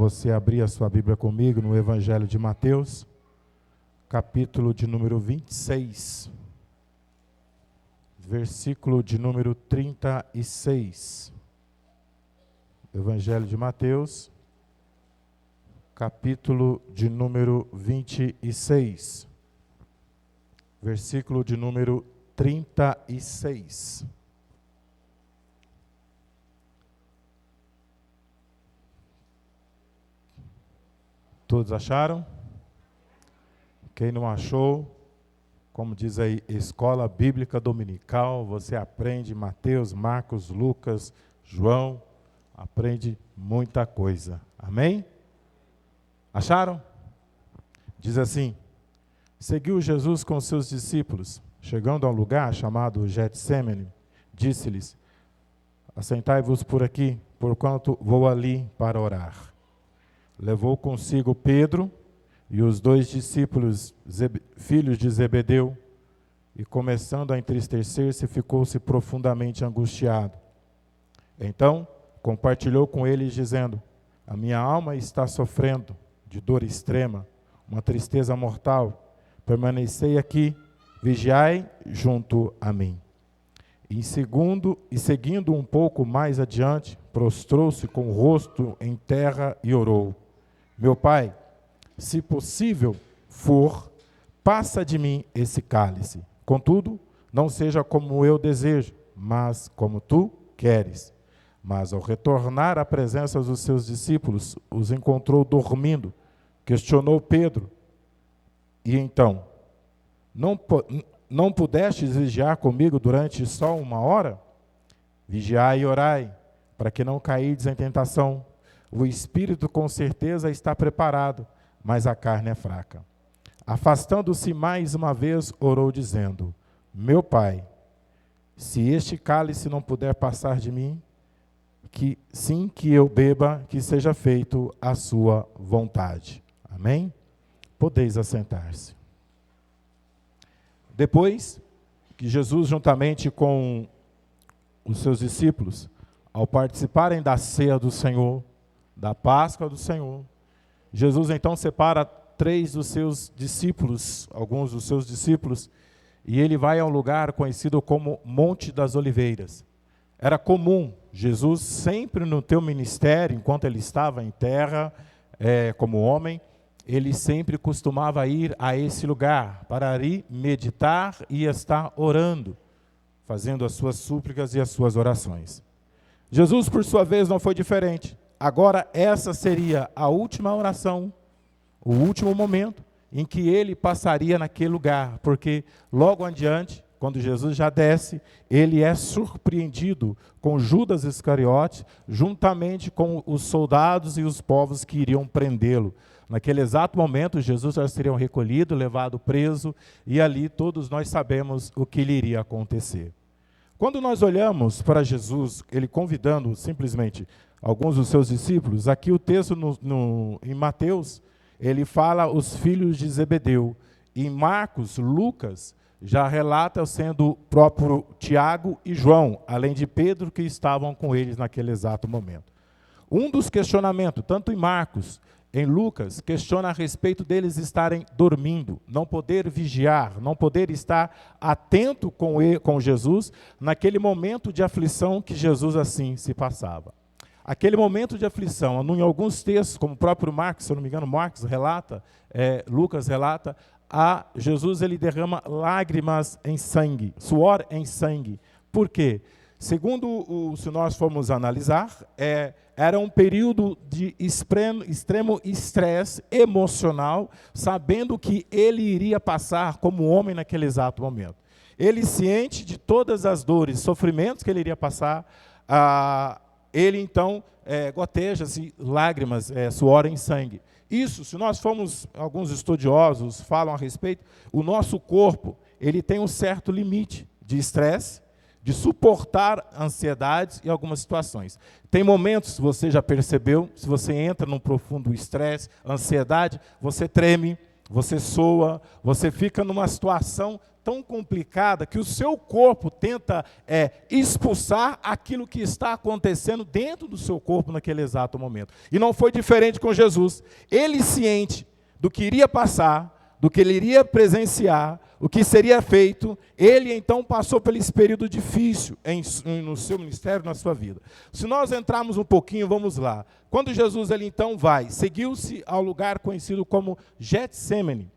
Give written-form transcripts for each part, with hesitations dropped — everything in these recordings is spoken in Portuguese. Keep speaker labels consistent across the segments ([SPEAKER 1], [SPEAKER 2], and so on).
[SPEAKER 1] Você abrir a sua Bíblia comigo no Evangelho de Mateus, capítulo de número 26, versículo de número 36. Evangelho de Mateus, capítulo de número 26, versículo de número 36. Todos acharam? Quem não achou, como diz aí, Escola Bíblica Dominical, você aprende Mateus, Marcos, Lucas, João, aprende muita coisa. Amém? Acharam? Diz assim: seguiu Jesus com seus discípulos, chegando a um lugar chamado Getsêmani, disse-lhes: assentai-vos por aqui, porquanto vou ali para orar. Levou consigo Pedro e os 2 discípulos, filhos de Zebedeu, e começando a entristecer-se, ficou-se profundamente angustiado. Então, compartilhou com eles, dizendo: a minha alma está sofrendo de dor extrema, uma tristeza mortal. Permanecei aqui, vigiai junto a mim. E seguindo um pouco mais adiante, prostrou-se com o rosto em terra e orou: meu Pai, se possível for, passa de mim esse cálice. Contudo, não seja como eu desejo, mas como tu queres. Mas ao retornar à presença dos seus discípulos, os encontrou dormindo. Questionou Pedro: e então, não pudestes vigiar comigo durante só 1 hora? Vigiai e orai, para que não caídes em tentação. O espírito com certeza está preparado, mas a carne é fraca. Afastando-se mais uma vez, orou dizendo: meu Pai, se este cálice não puder passar de mim, que eu beba, que seja feito a sua vontade. Amém? Podeis assentar-se. Depois que Jesus, juntamente com os seus discípulos, ao participarem da ceia do Senhor, da Páscoa do Senhor, Jesus então separa 3 dos seus discípulos, alguns dos seus discípulos, e ele vai a um lugar conhecido como Monte das Oliveiras. Era comum, Jesus sempre no teu ministério, enquanto ele estava em terra, como homem, ele sempre costumava ir a esse lugar, para ali meditar e estar orando, fazendo as suas súplicas e as suas orações. Jesus, por sua vez, não foi diferente. Agora, essa seria a última oração, o último momento em que ele passaria naquele lugar, porque logo adiante, quando Jesus já desce, ele é surpreendido com Judas Iscariote, juntamente com os soldados e os povos que iriam prendê-lo. Naquele exato momento, Jesus já seria recolhido, levado preso, e ali todos nós sabemos o que lhe iria acontecer. Quando nós olhamos para Jesus, ele convidando simplesmente alguns dos seus discípulos, aqui o texto em Mateus, ele fala os filhos de Zebedeu. Em Marcos, Lucas, já relata sendo o próprio Tiago e João, além de Pedro, que estavam com eles naquele exato momento. Um dos questionamentos, tanto em Marcos, em Lucas, questiona a respeito deles estarem dormindo, não poder vigiar, não poder estar atento com Jesus, naquele momento de aflição que Jesus assim se passava. Aquele momento de aflição, em alguns textos, como o próprio Marcos, se eu não me engano, Marcos relata, Lucas relata, Jesus ele derrama lágrimas em sangue, suor em sangue. Por quê? Segundo, se nós formos analisar, era um período de extremo estresse emocional, sabendo que ele iria passar como homem naquele exato momento. Ele ciente de todas as dores, sofrimentos que ele iria passar, ele então goteja-se lágrimas, suor em sangue. Isso, se nós formos, alguns estudiosos falam a respeito, o nosso corpo, ele tem um certo limite de estresse, de suportar ansiedades e algumas situações. Tem momentos, você já percebeu, se você entra num profundo estresse, ansiedade, você treme, você soa, você fica numa situação tão complicada que o seu corpo tenta expulsar aquilo que está acontecendo dentro do seu corpo naquele exato momento. E não foi diferente com Jesus. Ele, ciente do que iria passar, do que ele iria presenciar, o que seria feito, ele então passou por esse período difícil no seu ministério, na sua vida. Se nós entrarmos um pouquinho, vamos lá. Quando Jesus ele então seguiu-se ao lugar conhecido como Getsêmani.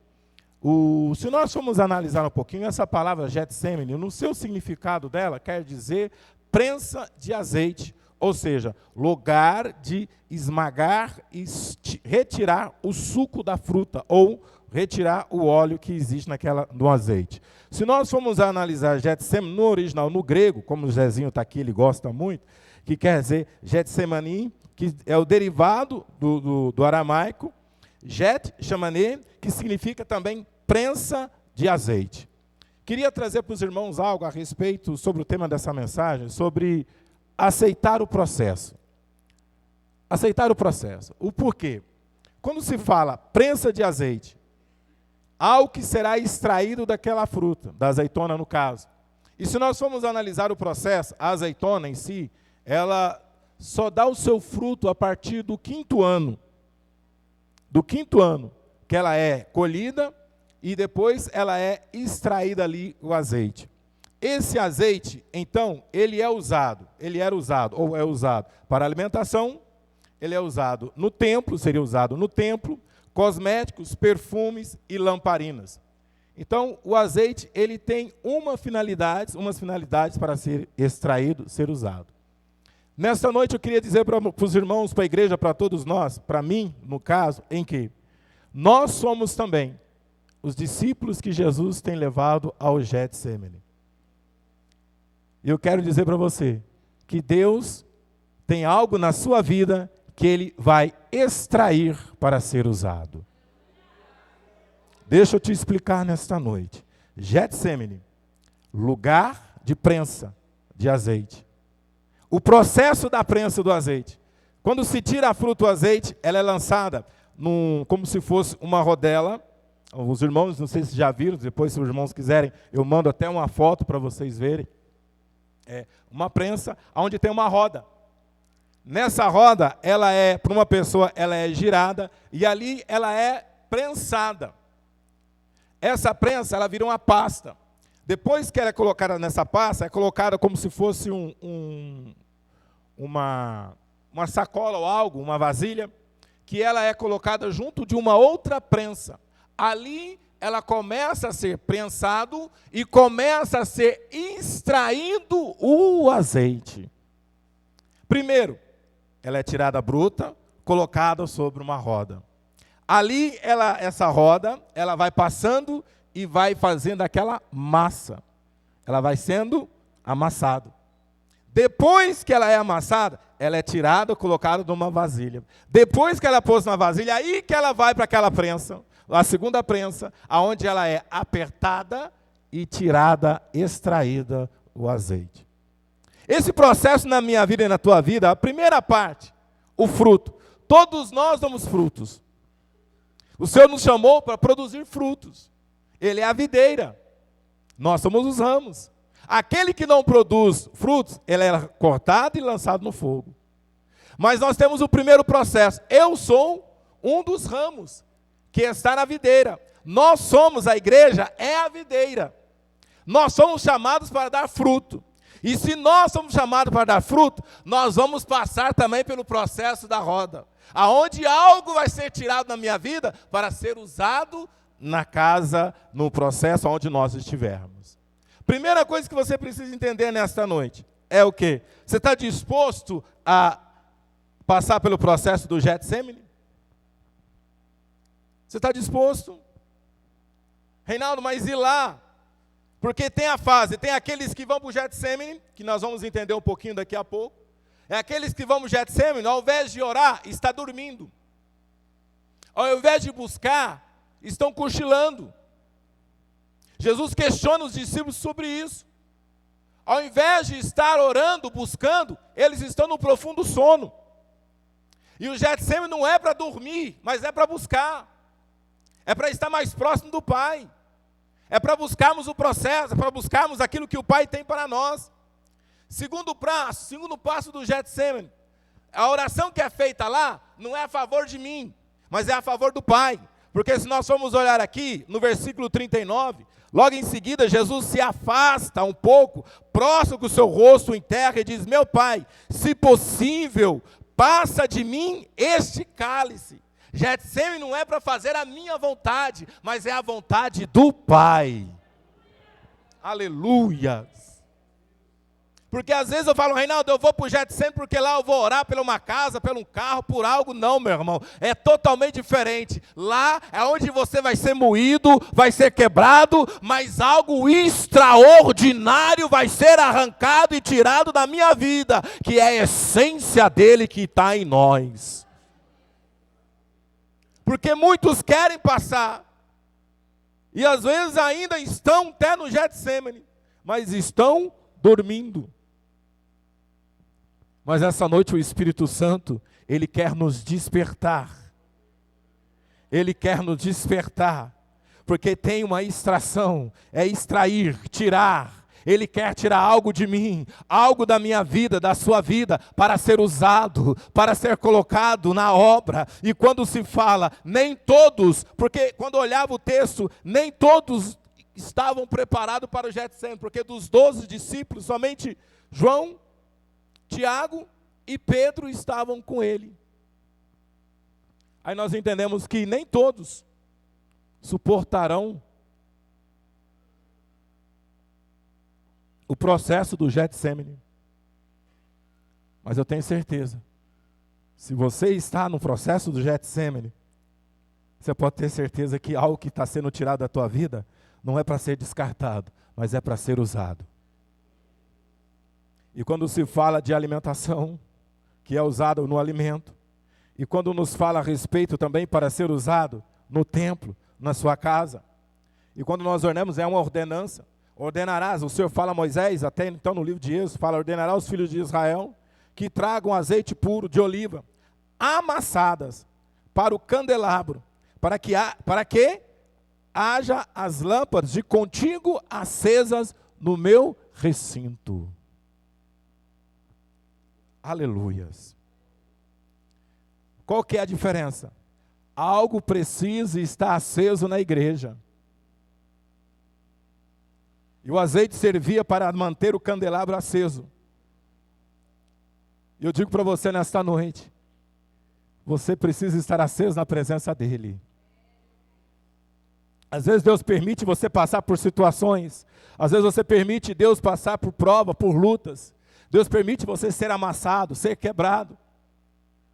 [SPEAKER 1] Se nós formos analisar um pouquinho, essa palavra Getsêmani, no seu significado dela, quer dizer prensa de azeite, ou seja, lugar de esmagar e retirar o suco da fruta, ou retirar o óleo que existe no azeite. Se nós formos analisar Getsêmani no original, no grego, como o Zezinho está aqui, ele gosta muito, que quer dizer Getsemani, que é o derivado do aramaico, Getsêmani, que significa também prensa de azeite. Queria trazer para os irmãos algo a respeito sobre o tema dessa mensagem, sobre aceitar o processo. Aceitar o processo. O porquê? Quando se fala prensa de azeite, algo que será extraído daquela fruta, da azeitona no caso. E se nós formos analisar o processo, a azeitona em si, ela só dá o seu fruto a partir do 5º ano. Do 5º ano que ela é colhida e depois ela é extraída ali o azeite. Esse azeite, então, ele era usado para alimentação, ele é usado no templo, seria usado no templo, cosméticos, perfumes e lamparinas. Então, o azeite, ele tem umas finalidades para ser extraído, ser usado. Nesta noite eu queria dizer para os irmãos, para a igreja, para todos nós, para mim, no caso, em que nós somos também os discípulos que Jesus tem levado ao Getsêmani. E eu quero dizer para você que Deus tem algo na sua vida que Ele vai extrair para ser usado. Deixa eu te explicar nesta noite. Getsêmani, lugar de prensa de azeite. O processo da prensa do azeite. Quando se tira a fruta do azeite, ela é lançada como se fosse uma rodela. Os irmãos, não sei se já viram, depois se os irmãos quiserem, eu mando até uma foto para vocês verem. Uma prensa onde tem uma roda. Nessa roda, para uma pessoa, ela é girada e ali ela é prensada. Essa prensa, ela vira uma pasta. Depois que ela é colocada nessa pasta, é colocada como se fosse uma sacola ou algo, uma vasilha, que ela é colocada junto de uma outra prensa. Ali ela começa a ser prensado e começa a ser extraído o azeite. Primeiro, ela é tirada bruta, colocada sobre uma roda. Ali, essa roda, ela vai passando e vai fazendo aquela massa. Ela vai sendo amassada. Depois que ela é amassada, ela é tirada, colocada numa vasilha. Depois que ela é posta na vasilha, aí que ela vai para aquela prensa, a segunda prensa, aonde ela é apertada e tirada, extraída o azeite. Esse processo na minha vida e na tua vida, a primeira parte, o fruto. Todos nós damos frutos. O Senhor nos chamou para produzir frutos. Ele é a videira. Nós somos os ramos. Aquele que não produz frutos, ele é cortado e lançado no fogo. Mas nós temos o primeiro processo. Eu sou um dos ramos que está na videira. Nós somos, a igreja é a videira. Nós somos chamados para dar fruto. E se nós somos chamados para dar fruto, nós vamos passar também pelo processo da roda, aonde algo vai ser tirado na minha vida para ser usado na casa, no processo onde nós estivermos. Primeira coisa que você precisa entender nesta noite é o quê? Você está disposto a passar pelo processo do Getsêmani? Você está disposto? Reinaldo, mas e lá? Porque tem a fase, tem aqueles que vão para o Getsêmani, que nós vamos entender um pouquinho daqui a pouco. É aqueles que vão para o Getsêmani, ao invés de orar, está dormindo. Ao invés de buscar, estão cochilando. Jesus questiona os discípulos sobre isso. Ao invés de estar orando, buscando, eles estão no profundo sono. E o Getsêmani não é para dormir, mas é para buscar. é para estar mais próximo do Pai, é para buscarmos o processo, é para buscarmos aquilo que o Pai tem para nós. Segundo passo do Getsemane, a oração que é feita lá não é a favor de mim, mas é a favor do Pai. Porque se nós formos olhar aqui, no versículo 39, logo em seguida Jesus se afasta um pouco, próximo com o seu rosto em terra e diz: meu Pai, se possível, passa de mim este cálice. Getsemane não é para fazer a minha vontade, mas é a vontade do Pai. Aleluia! Porque às vezes eu falo: Reinaldo, eu vou para o Getsemane porque lá eu vou orar por uma casa, por um carro, por algo. Não, meu irmão, é totalmente diferente. Lá é onde você vai ser moído, vai ser quebrado, mas algo extraordinário vai ser arrancado e tirado da minha vida, que é a essência dele que está em nós. Porque muitos querem passar, e às vezes ainda estão até no Getsemane, mas estão dormindo. Mas essa noite o Espírito Santo, ele quer nos despertar. Ele quer nos despertar, porque tem uma extração, é extrair, tirar. Ele quer tirar algo de mim, algo da minha vida, da sua vida, para ser usado, para ser colocado na obra. E quando se fala, nem todos, porque quando eu olhava o texto, nem todos estavam preparados para o Getsemane, porque dos 12 discípulos, somente João, Tiago e Pedro estavam com ele. Aí nós entendemos que nem todos suportarão o processo do Getsemane. Mas eu tenho certeza, se você está no processo do Getsemane, você pode ter certeza que algo que está sendo tirado da tua vida não é para ser descartado, mas é para ser usado. E quando se fala de alimentação, que é usado no alimento, e quando nos fala a respeito também para ser usado no templo, na sua casa, e quando nós ordenamos, é uma ordenança. Ordenarás, o Senhor fala a Moisés, até então no livro de Êxodo, fala: ordenará aos filhos de Israel que tragam azeite puro de oliva, amassadas para o candelabro, para que haja as lâmpadas de contíguo acesas no meu recinto. Aleluias. Qual que é a diferença? Algo precisa estar aceso na igreja. E o azeite servia para manter o candelabro aceso. E eu digo para você nesta noite, você precisa estar aceso na presença dEle. Às vezes Deus permite você passar por situações, às vezes você permite Deus passar por prova, por lutas. Deus permite você ser amassado, ser quebrado.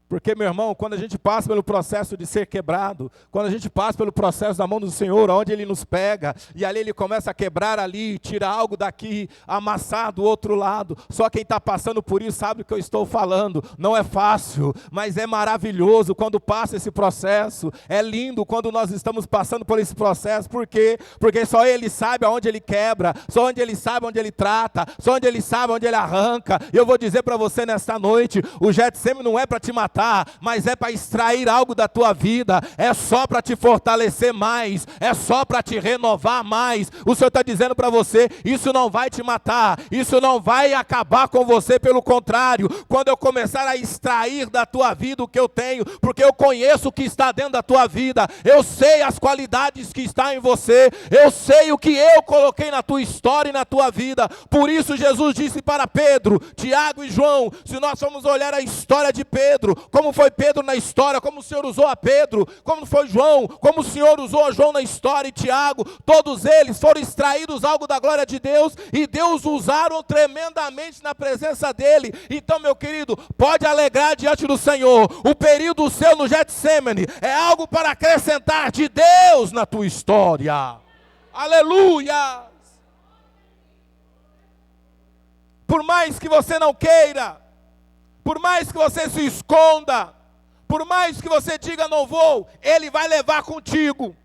[SPEAKER 1] Porque, meu irmão, quando a gente passa pelo processo de ser quebrado, quando a gente passa pelo processo da mão do Senhor, onde Ele nos pega, e ali Ele começa a quebrar ali, tira algo daqui, amassar do outro lado. Só quem está passando por isso sabe o que eu estou falando. Não é fácil, mas é maravilhoso quando passa esse processo. É lindo quando nós estamos passando por esse processo. Por quê? Porque só Ele sabe aonde Ele quebra, só onde Ele sabe onde Ele trata, só onde Ele sabe onde Ele arranca. E eu vou dizer para você nesta noite, o Getsemane não é para te matar, mas é para extrair algo da tua vida, é só para te fortalecer mais, é só para te renovar mais. O Senhor está dizendo para você, isso não vai te matar, isso não vai acabar com você, pelo contrário, quando eu começar a extrair da tua vida o que eu tenho, porque eu conheço o que está dentro da tua vida, eu sei as qualidades que está em você, eu sei o que eu coloquei na tua história e na tua vida. Por isso Jesus disse para Pedro, Tiago e João, se nós formos olhar a história de Pedro, como foi Pedro na história, como o Senhor usou a Pedro, como foi João, como o Senhor usou a João na história, e Tiago, todos eles foram extraídos algo da glória de Deus, e Deus usaram tremendamente na presença dele. Então, meu querido, pode alegrar diante do Senhor, o período seu no Getsemane é algo para acrescentar de Deus na tua história. Aleluia! Por mais que você não queira, por mais que você se esconda, por mais que você diga não vou, Ele vai levar contigo.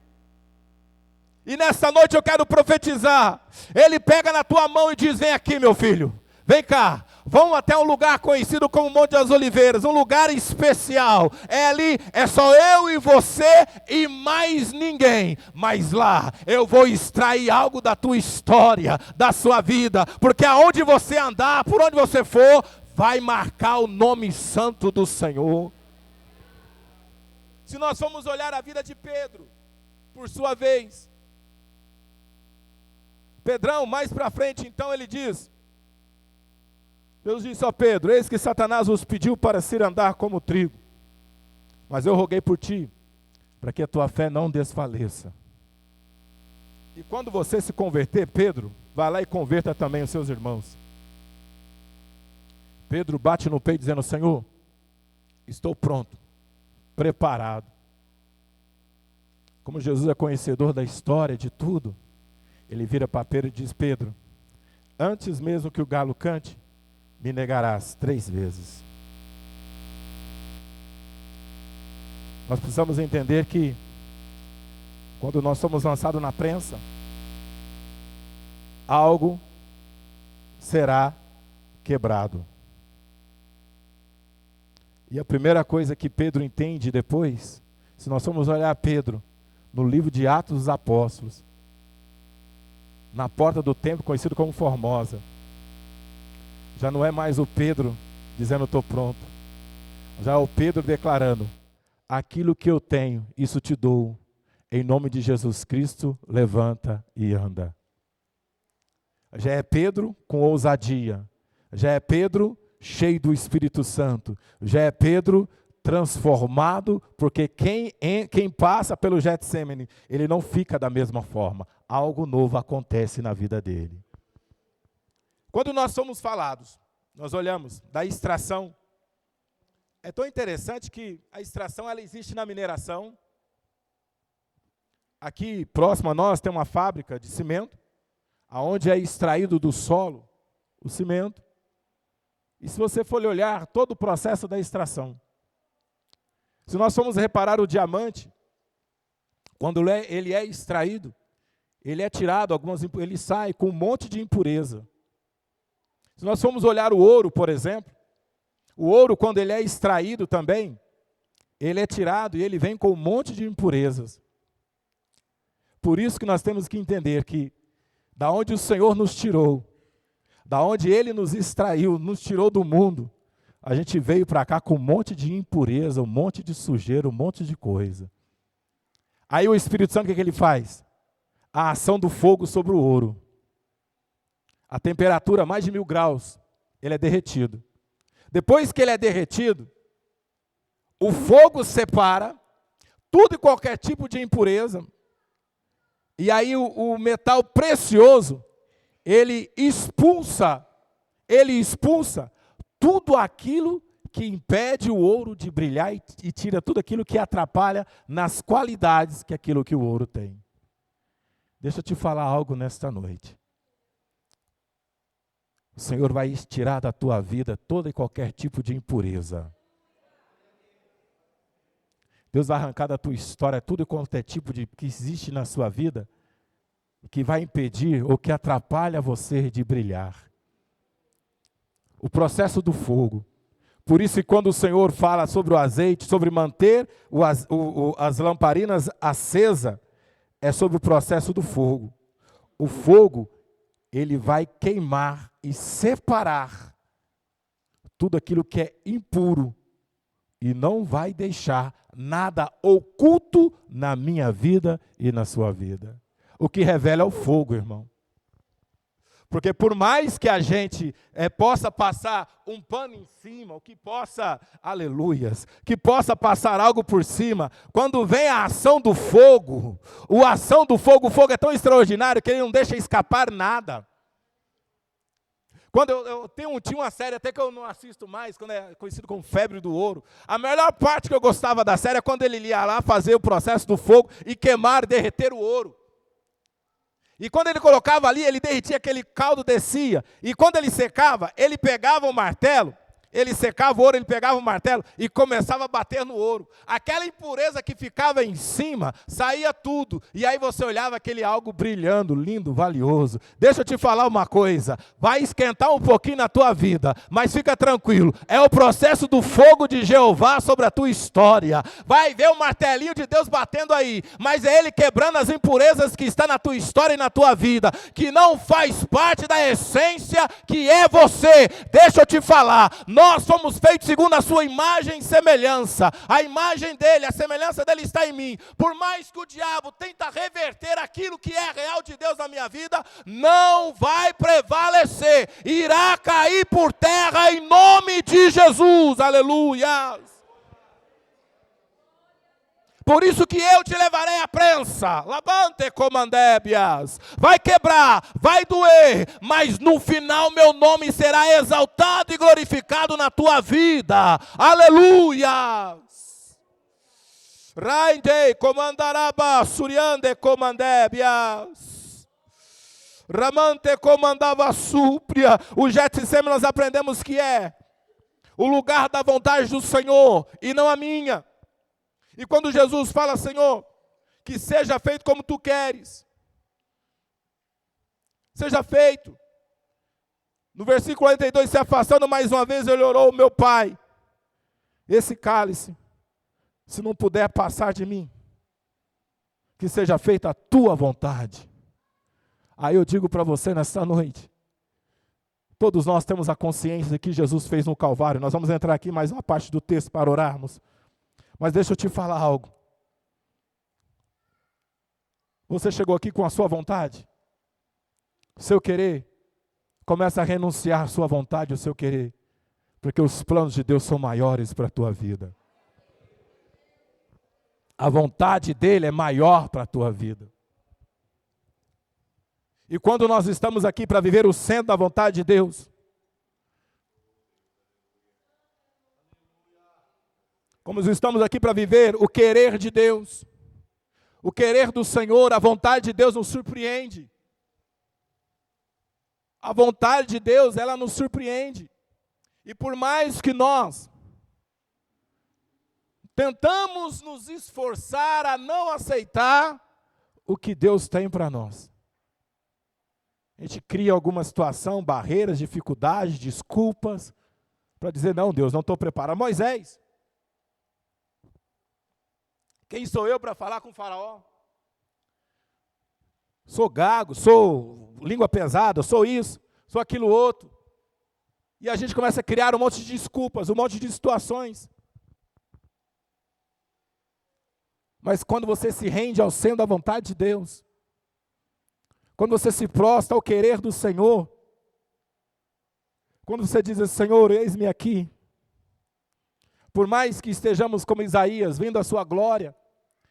[SPEAKER 1] E nessa noite eu quero profetizar. Ele pega na tua mão e diz: vem aqui, meu filho, vem cá, vão até um lugar conhecido como Monte das Oliveiras, um lugar especial. É ali, é só eu e você e mais ninguém. Mas lá eu vou extrair algo da tua história, da sua vida, porque aonde você andar, por onde você for, vai marcar o nome santo do Senhor. Se nós formos olhar a vida de Pedro, por sua vez, Pedrão, mais para frente, então ele diz, Deus disse: ó Pedro, eis que Satanás os pediu para se andar como trigo, mas eu roguei por ti, para que a tua fé não desfaleça. E quando você se converter, Pedro, vai lá e converta também os seus irmãos. Pedro bate no peito dizendo: Senhor, estou pronto, preparado. Como Jesus é conhecedor da história, de tudo, ele vira para Pedro e diz: Pedro, antes mesmo que o galo cante, me negarás 3 vezes. Nós precisamos entender que, quando nós somos lançados na prensa, algo será quebrado. E a primeira coisa que Pedro entende depois, se nós formos olhar Pedro, no livro de Atos dos Apóstolos, na porta do templo conhecido como Formosa, já não é mais o Pedro dizendo estou pronto, já é o Pedro declarando: aquilo que eu tenho, isso te dou, em nome de Jesus Cristo, levanta e anda. Já é Pedro com ousadia, já é Pedro cheio do Espírito Santo, já é Pedro transformado, porque quem passa pelo Getsêmani, ele não fica da mesma forma, algo novo acontece na vida dele. Quando nós somos falados, nós olhamos da extração, é tão interessante que a extração ela existe na mineração. Aqui próximo a nós tem uma fábrica de cimento, aonde é extraído do solo o cimento. E se você for olhar todo o processo da extração, se nós formos reparar o diamante, quando ele é extraído, ele é tirado, ele sai com um monte de impureza. Se nós formos olhar o ouro, por exemplo, o ouro, quando ele é extraído também, ele é tirado e ele vem com um monte de impurezas. Por isso que nós temos que entender que, da onde o Senhor nos tirou, da onde Ele nos extraiu, nos tirou do mundo, a gente veio para cá com um monte de impureza, um monte de sujeira, um monte de coisa. Aí o Espírito Santo, o que ele faz? A ação do fogo sobre o ouro. A temperatura, mais de 1000 graus, ele é derretido. Depois que ele é derretido, o fogo separa tudo e qualquer tipo de impureza. E aí o metal precioso, ele expulsa tudo aquilo que impede o ouro de brilhar e tira tudo aquilo que atrapalha nas qualidades que o ouro tem. Deixa eu te falar algo nesta noite. O Senhor vai tirar da tua vida todo e qualquer tipo de impureza. Deus vai arrancar da tua história tudo e qualquer tipo de que existe na sua vida, que vai impedir ou que atrapalha você de brilhar. O processo do fogo. Por isso que quando o Senhor fala sobre o azeite, sobre manter as lamparinas acesas, é sobre o processo do fogo. O fogo, ele vai queimar e separar tudo aquilo que é impuro e não vai deixar nada oculto na minha vida e na sua vida. O que revela é o fogo, irmão. Porque por mais que a gente possa passar um pano em cima, ou que possa, aleluias, que possa passar algo por cima, quando vem a ação do fogo, o fogo é tão extraordinário que ele não deixa escapar nada. Quando eu tinha uma série até que eu não assisto mais, quando é conhecido como Febre do Ouro, a melhor parte que eu gostava da série é quando ele ia lá fazer o processo do fogo e queimar, derreter o ouro. E quando ele colocava ali, ele derretia, aquele caldo descia. E quando ele secava, ele pegava o martelo Ele secava o ouro, ele pegava o martelo e começava a bater no ouro. Aquela impureza que ficava em cima, saía tudo. E aí você olhava aquele algo brilhando, lindo, valioso. Deixa eu te falar uma coisa. Vai esquentar um pouquinho na tua vida, mas fica tranquilo. É o processo do fogo de Jeová sobre a tua história. Vai ver o martelinho de Deus batendo aí, mas é Ele quebrando as impurezas que está na tua história e na tua vida, que não faz parte da essência que é você. Deixa eu te falar. Nós fomos feitos segundo a sua imagem e semelhança. A imagem dele, a semelhança dele está em mim. Por mais que o diabo tenta reverter aquilo que é real de Deus na minha vida, não vai prevalecer. Irá cair por terra em nome de Jesus. Aleluia. Por isso que eu te levarei à prensa. Labante comandébias. Vai quebrar, vai doer, mas no final meu nome será exaltado e glorificado na tua vida. Aleluia. Rainde comandaraba suriande comandébias. Ramante comandava súpria. O Getsemane nós aprendemos que é o lugar da vontade do Senhor e não a minha. E quando Jesus fala, Senhor, que seja feito como tu queres, seja feito. No versículo 42, se afastando mais uma vez, ele orou, meu Pai, esse cálice, se não puder passar de mim, que seja feita a tua vontade. Aí eu digo para você nessa noite, todos nós temos a consciência que Jesus fez no Calvário. Nós vamos entrar aqui mais uma parte do texto para orarmos. Mas deixa eu te falar algo. Você chegou aqui com a sua vontade? O seu querer? Começa a renunciar à sua vontade, ao seu querer. Porque os planos de Deus são maiores para a tua vida. A vontade dele é maior para a tua vida. E quando nós estamos aqui para viver o centro da vontade de Deus, como estamos aqui para viver o querer de Deus, o querer do Senhor, a vontade de Deus nos surpreende. A vontade de Deus, ela nos surpreende. E por mais que nós tentamos nos esforçar a não aceitar o que Deus tem para nós, a gente cria alguma situação, barreiras, dificuldades, desculpas, para dizer, não, Deus, não estou preparado. Moisés, quem sou eu para falar com o faraó? Sou gago, sou língua pesada, sou isso, sou aquilo outro. E a gente começa a criar um monte de desculpas, um monte de situações. Mas quando você se rende ao centro da vontade de Deus, quando você se prostra ao querer do Senhor, quando você diz, Senhor, eis-me aqui, por mais que estejamos como Isaías, vendo a sua glória,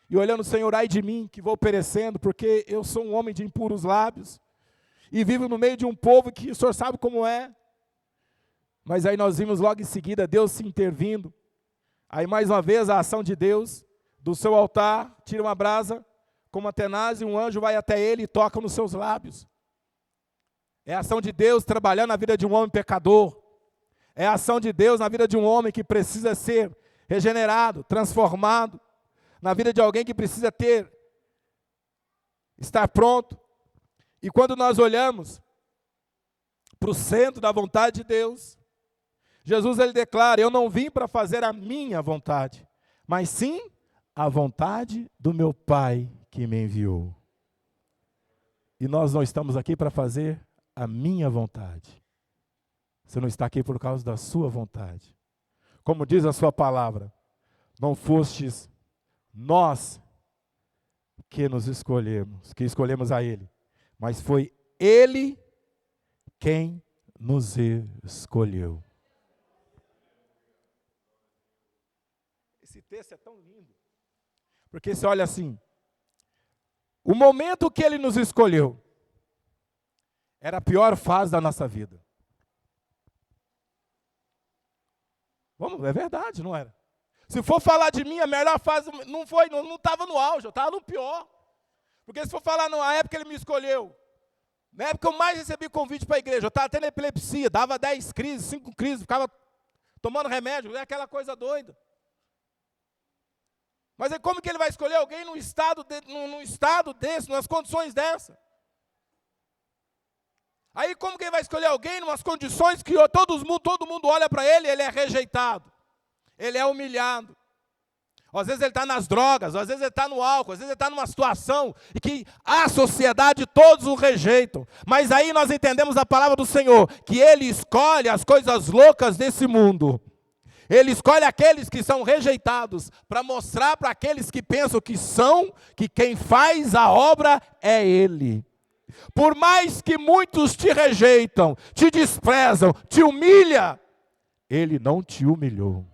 [SPEAKER 1] e olhando, Senhor, ai de mim, que vou perecendo, porque eu sou um homem de impuros lábios, e vivo no meio de um povo que o Senhor sabe como é. Mas aí nós vimos logo em seguida Deus se intervindo. Aí mais uma vez a ação de Deus, do seu altar, tira uma brasa, com uma tenaz, e um anjo vai até ele e toca nos seus lábios. É a ação de Deus trabalhando na vida de um homem pecador. É a ação de Deus na vida de um homem que precisa ser regenerado, transformado. Na vida de alguém que precisa estar pronto. E quando nós olhamos para o centro da vontade de Deus, Jesus ele declara, eu não vim para fazer a minha vontade, mas sim a vontade do meu Pai que me enviou. E nós não estamos aqui para fazer a minha vontade. Você não está aqui por causa da sua vontade. Como diz a sua palavra, não fostes nós que nos escolhemos, que escolhemos a Ele, mas foi Ele quem nos escolheu. Esse texto é tão lindo, porque você olha assim, o momento que Ele nos escolheu, era a pior fase da nossa vida. Vamos, é verdade, não era? Se for falar de mim, a melhor fase não estava no auge, eu estava no pior. Porque se for falar na época que ele me escolheu, na época que eu mais recebi convite para a igreja, eu estava tendo epilepsia, dava 10 crises, 5 crises, ficava tomando remédio, é aquela coisa doida. Mas aí como que ele vai escolher alguém num estado desse, nas condições dessa? Aí como que ele vai escolher alguém em umas condições que todo mundo olha para ele, ele é rejeitado, ele é humilhado. Às vezes ele está nas drogas, às vezes ele está no álcool, às vezes ele está numa situação em que a sociedade todos o rejeitam. Mas aí nós entendemos a palavra do Senhor, que ele escolhe as coisas loucas desse mundo. Ele escolhe aqueles que são rejeitados para mostrar para aqueles que pensam que quem faz a obra é Ele. Por mais que muitos te rejeitam, te desprezam, te humilham, Ele não te humilhou.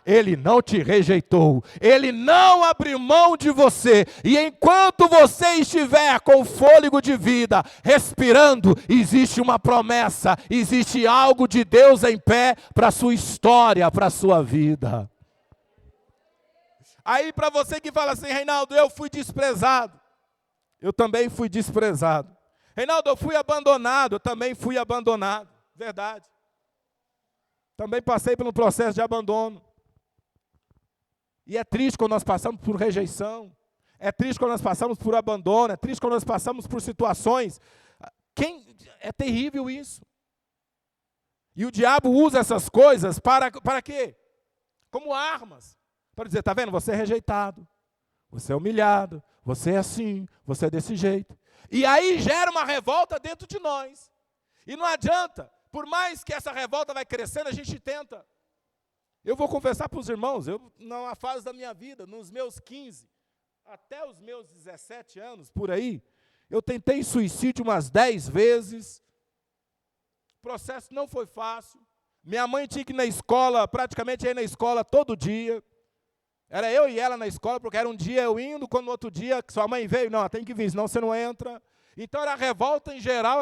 [SPEAKER 1] Ele não te rejeitou, Ele não abriu mão de você, e enquanto você estiver com fôlego de vida, respirando, existe uma promessa, existe algo de Deus em pé para a sua história, para a sua vida. Aí para você que fala assim, Reinaldo, eu fui desprezado, eu também fui desprezado. Reinaldo, eu fui abandonado, eu também fui abandonado, verdade. Também passei pelo processo de abandono. E é triste quando nós passamos por rejeição, é triste quando nós passamos por abandono, é triste quando nós passamos por situações. É terrível isso. E o diabo usa essas coisas para quê? Como armas. Para dizer, está vendo, você é rejeitado, você é humilhado, você é assim, você é desse jeito. E aí gera uma revolta dentro de nós. E não adianta, por mais que essa revolta vai crescendo, a gente tenta. Eu vou confessar para os irmãos, numa fase da minha vida, nos meus 15, até os meus 17 anos, por aí, eu tentei suicídio umas 10 vezes, o processo não foi fácil, minha mãe tinha que ir na escola, praticamente ir na escola todo dia, era eu e ela na escola, porque era um dia eu indo, quando no outro dia, sua mãe veio, não, tem que vir, senão você não entra, então era revolta em geral,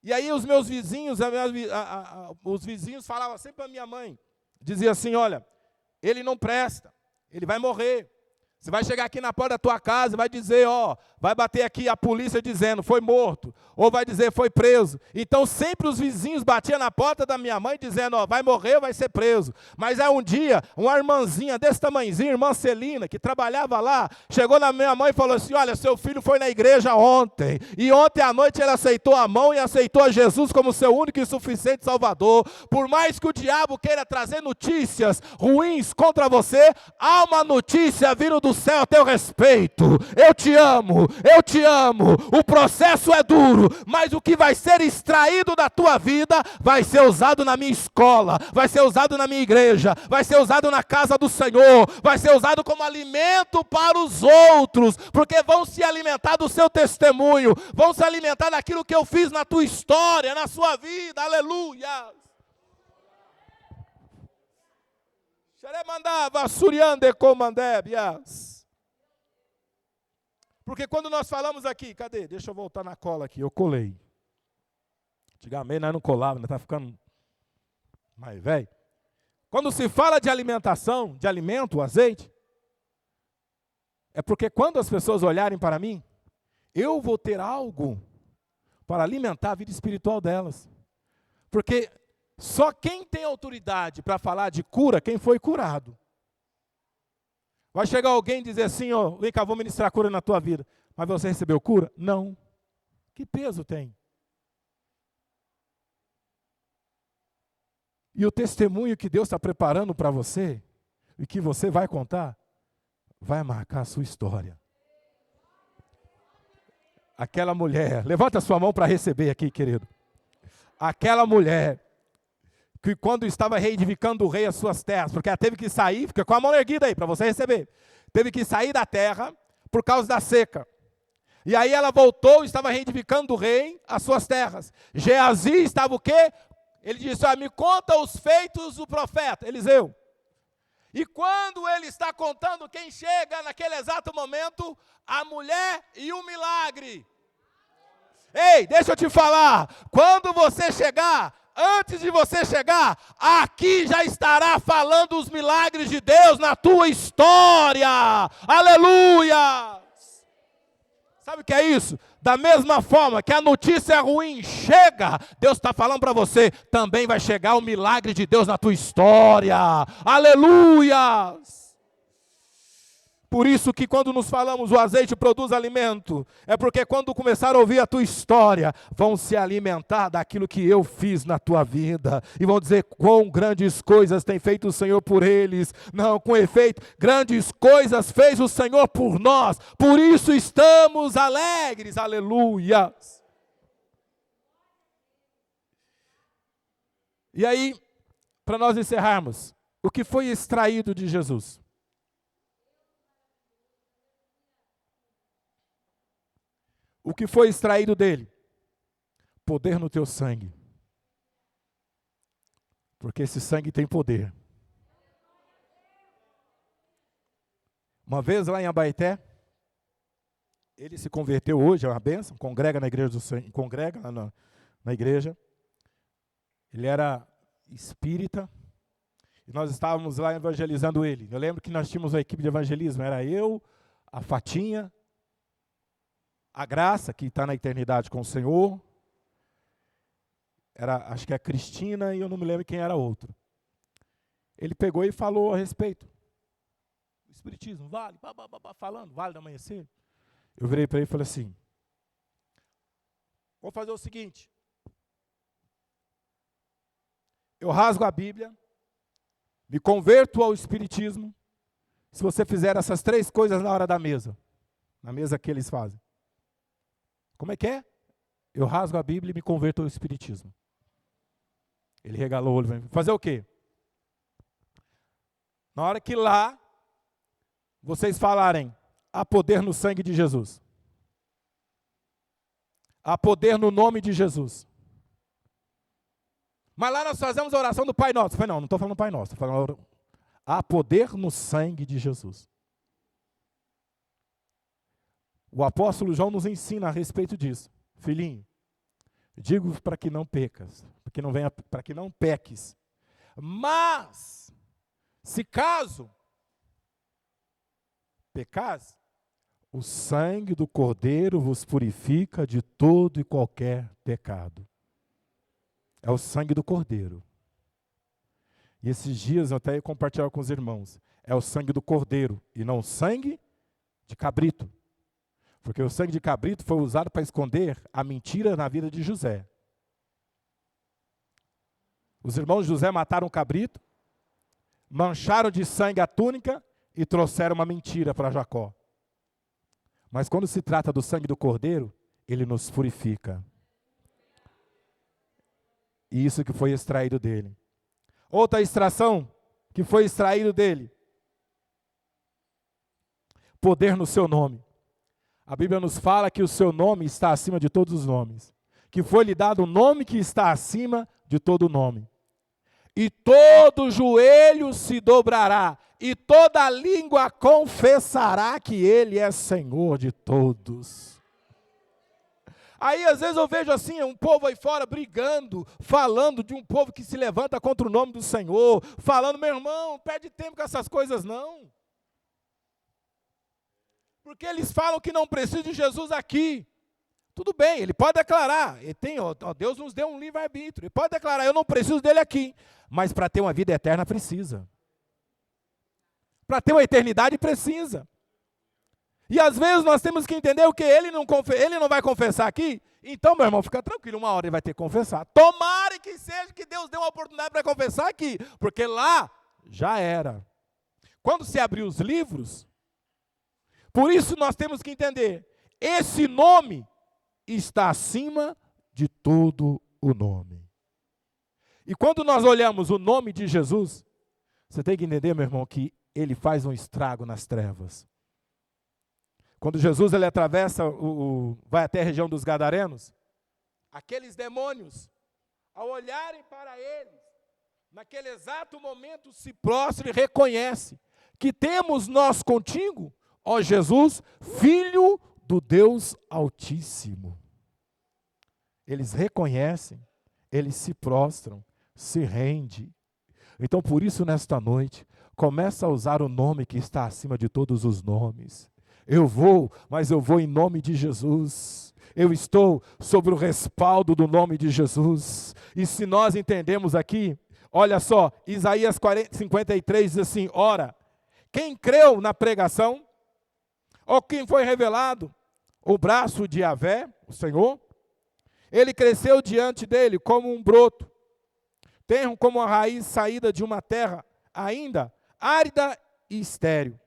[SPEAKER 1] E aí os meus vizinhos, os vizinhos falavam sempre para minha mãe, dizia assim, olha, ele não presta, ele vai morrer. Você vai chegar aqui na porta da tua casa e vai dizer, vai bater aqui a polícia dizendo, foi morto, ou vai dizer, foi preso. Então sempre os vizinhos batiam na porta da minha mãe dizendo, vai morrer ou vai ser preso. Mas aí um dia, uma irmãzinha desse tamanhozinho, irmã Celina, que trabalhava lá, chegou na minha mãe e falou assim, olha, seu filho foi na igreja ontem, e ontem à noite ele aceitou a mão e aceitou a Jesus como seu único e suficiente Salvador. Por mais que o diabo queira trazer notícias ruins contra você, há uma notícia vindo do céu a teu respeito. Eu te amo, o processo é duro, mas o que vai ser extraído da tua vida vai ser usado na minha escola, vai ser usado na minha igreja, vai ser usado na casa do Senhor, vai ser usado como alimento para os outros, porque vão se alimentar do seu testemunho, vão se alimentar daquilo que eu fiz na tua história, na sua vida, aleluia. Porque quando nós falamos aqui, cadê? Deixa eu voltar na cola aqui, eu colei. Antigamente nós não colava, nós está ficando mais velho. Quando se fala de alimentação, de alimento, o azeite, é porque quando as pessoas olharem para mim, eu vou ter algo para alimentar a vida espiritual delas. Porque só quem tem autoridade para falar de cura, quem foi curado. Vai chegar alguém e dizer assim, vem cá, vou ministrar cura na tua vida. Mas você recebeu cura? Não. Que peso tem? E o testemunho que Deus está preparando para você, e que você vai contar, vai marcar a sua história. Aquela mulher, levanta a sua mão para receber aqui, querido. Aquela mulher, que quando estava reivindicando o rei as suas terras, porque ela teve que sair, fica com a mão erguida aí, para você receber. Teve que sair da terra por causa da seca. E aí ela voltou, estava reivindicando o rei as suas terras. Geazi estava o quê? Ele disse, me conta os feitos do profeta, Eliseu. E quando ele está contando, quem chega naquele exato momento? A mulher e o milagre. Ei, deixa eu te falar, quando você chegar, antes de você chegar, aqui já estará falando os milagres de Deus na tua história. Aleluia! Sabe o que é isso? Da mesma forma que a notícia ruim chega, Deus está falando para você, também vai chegar o milagre de Deus na tua história. Aleluia! Por isso que quando nos falamos o azeite produz alimento, é porque quando começar a ouvir a tua história, vão se alimentar daquilo que eu fiz na tua vida, e vão dizer quão grandes coisas tem feito o Senhor por eles. Não, com efeito, grandes coisas fez o Senhor por nós, por isso estamos alegres, aleluia. E aí, para nós encerrarmos, o que foi extraído de Jesus? O que foi extraído dele? Poder no teu sangue. Porque esse sangue tem poder. Uma vez lá em Abaeté, ele se converteu hoje, é uma bênção, congrega na igreja do Senhor, congrega lá na igreja. Ele era espírita, e nós estávamos lá evangelizando ele. Eu lembro que nós tínhamos uma equipe de evangelismo, era eu, a Fatinha, a Graça, que está na eternidade com o Senhor, acho que é a Cristina, e eu não me lembro quem era outro. Ele pegou e falou a respeito. O Espiritismo, vale, falando, vale do amanhecer. Eu virei para ele e falei assim, vou fazer o seguinte, eu rasgo a Bíblia, me converto ao Espiritismo, se você fizer essas 3 coisas na hora da mesa, na mesa que eles fazem. Como é que é? Eu rasgo a Bíblia e me converto ao Espiritismo. Ele regalou o olho. Fazer o quê? Na hora que lá, vocês falarem, há poder no sangue de Jesus. Há poder no nome de Jesus. Mas lá nós fazemos a oração do Pai Nosso. Eu falei, não estou falando Pai Nosso. Estou falando, há poder no sangue de Jesus. O apóstolo João nos ensina a respeito disso. Filhinho, digo para que não pecas, para que não peques. Mas, se caso pecas, o sangue do Cordeiro vos purifica de todo e qualquer pecado. É o sangue do Cordeiro. E esses dias eu até ia compartilhar com os irmãos. É o sangue do Cordeiro e não o sangue de cabrito. Porque o sangue de cabrito foi usado para esconder a mentira na vida de José. Os irmãos de José mataram o cabrito, mancharam de sangue a túnica e trouxeram uma mentira para Jacó. Mas quando se trata do sangue do Cordeiro, ele nos purifica. E isso que foi extraído dele. Outra extração que foi extraído dele. Poder no seu nome. A Bíblia nos fala que o seu nome está acima de todos os nomes. Que foi lhe dado um nome que está acima de todo nome. E todo joelho se dobrará, e toda língua confessará que Ele é Senhor de todos. Aí às vezes eu vejo assim, um povo aí fora brigando, falando de um povo que se levanta contra o nome do Senhor, falando, meu irmão, não perde tempo com essas coisas não. Porque eles falam que não precisa de Jesus aqui. Tudo bem, ele pode declarar, Deus nos deu um livre-arbítrio, ele pode declarar, eu não preciso dele aqui, mas para ter uma vida eterna precisa. Para ter uma eternidade precisa. E às vezes nós temos que entender o que ele não vai confessar aqui, então meu irmão, fica tranquilo, uma hora ele vai ter que confessar. Tomara que seja que Deus dê uma oportunidade para confessar aqui, porque lá já era. Quando se abrir os livros, por isso nós temos que entender, esse nome está acima de todo o nome. E quando nós olhamos o nome de Jesus, você tem que entender, meu irmão, que ele faz um estrago nas trevas. Quando Jesus ele atravessa, vai até a região dos Gadarenos, aqueles demônios, ao olharem para ele, naquele exato momento se prostram e reconhecem que temos nós contigo, ó Jesus, Filho do Deus Altíssimo. Eles reconhecem, eles se prostram, se rendem. Então, por isso, nesta noite, começa a usar o nome que está acima de todos os nomes. Eu vou, mas eu vou em nome de Jesus. Eu estou sobre o respaldo do nome de Jesus. E se nós entendemos aqui, olha só, Isaías 53 diz assim: ora, quem creu na pregação, ou quem foi revelado o braço de Yahvé, o Senhor, ele cresceu diante dele como um broto, tenro como a raiz saída de uma terra ainda árida e estéril.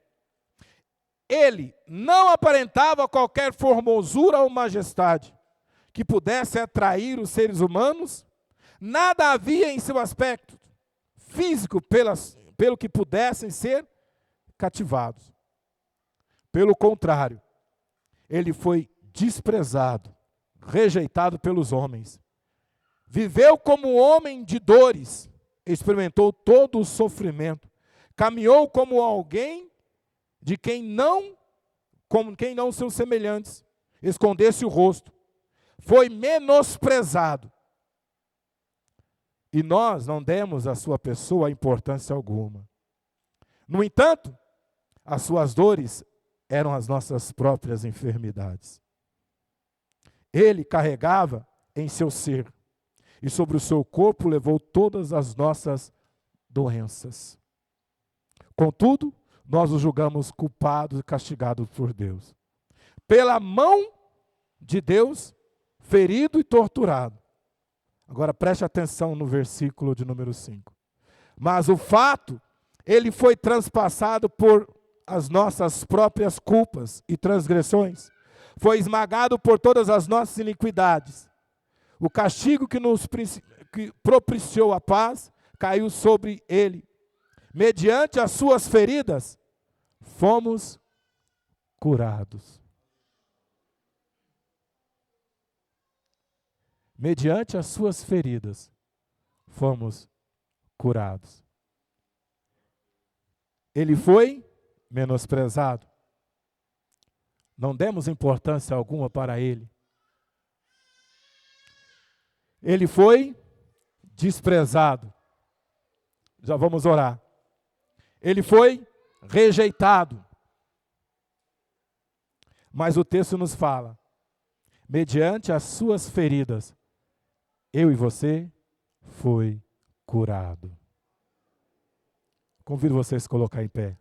[SPEAKER 1] Ele não aparentava qualquer formosura ou majestade que pudesse atrair os seres humanos, nada havia em seu aspecto físico pelo que pudessem ser cativados. Pelo contrário, ele foi desprezado, rejeitado pelos homens. Viveu como um homem de dores, experimentou todo o sofrimento, caminhou como alguém como quem não seus semelhantes, escondesse o rosto, foi menosprezado. E nós não demos à sua pessoa importância alguma. No entanto, as suas dores eram as nossas próprias enfermidades. Ele carregava em seu ser, e sobre o seu corpo levou todas as nossas doenças. Contudo, nós o julgamos culpado e castigado por Deus. Pela mão de Deus, ferido e torturado. Agora preste atenção no versículo de número 5. Mas o fato, ele foi transpassado por as nossas próprias culpas e transgressões. Foi esmagado por todas as nossas iniquidades. O castigo que propiciou a paz caiu sobre ele. Mediante as suas feridas, fomos curados. Mediante as suas feridas, fomos curados. Ele foi menosprezado. Não demos importância alguma para ele. Ele foi desprezado. Já vamos orar. Ele foi rejeitado. Mas o texto nos fala, mediante as suas feridas, eu e você foi curado. Convido vocês a se colocar em pé.